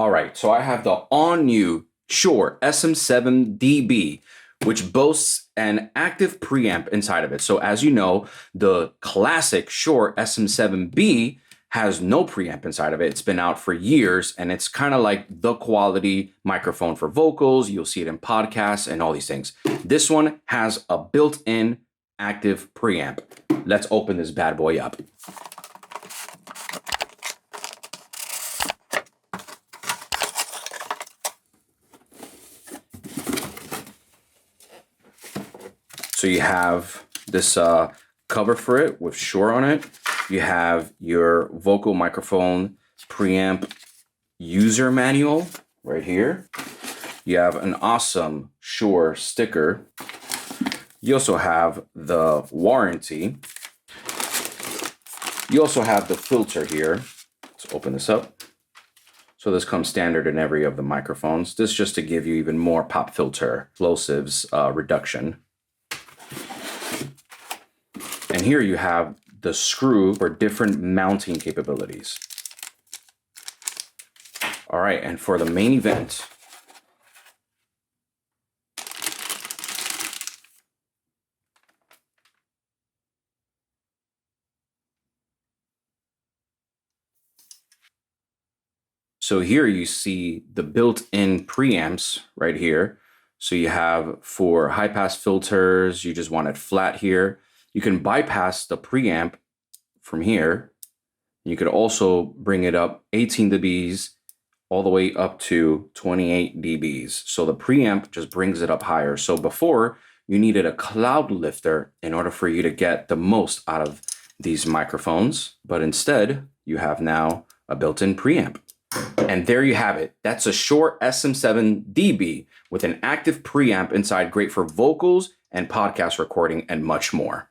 All right, so I have the all-new Shure SM7db, which boasts an active preamp inside of it. So as you know, the classic Shure SM7B has no preamp inside of it. It's been out for years, and it's kind of like the quality microphone for vocals. You'll see it in podcasts and all these things. This one has a built-in active preamp. Let's open this bad boy up. So you have this cover for it with Shure on it. You have your vocal microphone preamp user manual right here. You have an awesome Shure sticker. You also have the warranty. You also have the filter here. Let's open this up. So this comes standard in every of the microphones. This is just to give you even more pop filter plosives reduction. And here you have the screw for different mounting capabilities. All right, and for the main event, so here you see the built-in preamps right here. So you have for high-pass filters, you just want it flat here. You can bypass the preamp from here. You could also bring it up 18 dBs all the way up to 28 dBs. So the preamp just brings it up higher. So before, you needed a cloud lifter in order for you to get the most out of these microphones. But instead, you have now a built-in preamp. And there you have it. That's a Shure SM7db with an active preamp inside, great for vocals and podcast recording and much more.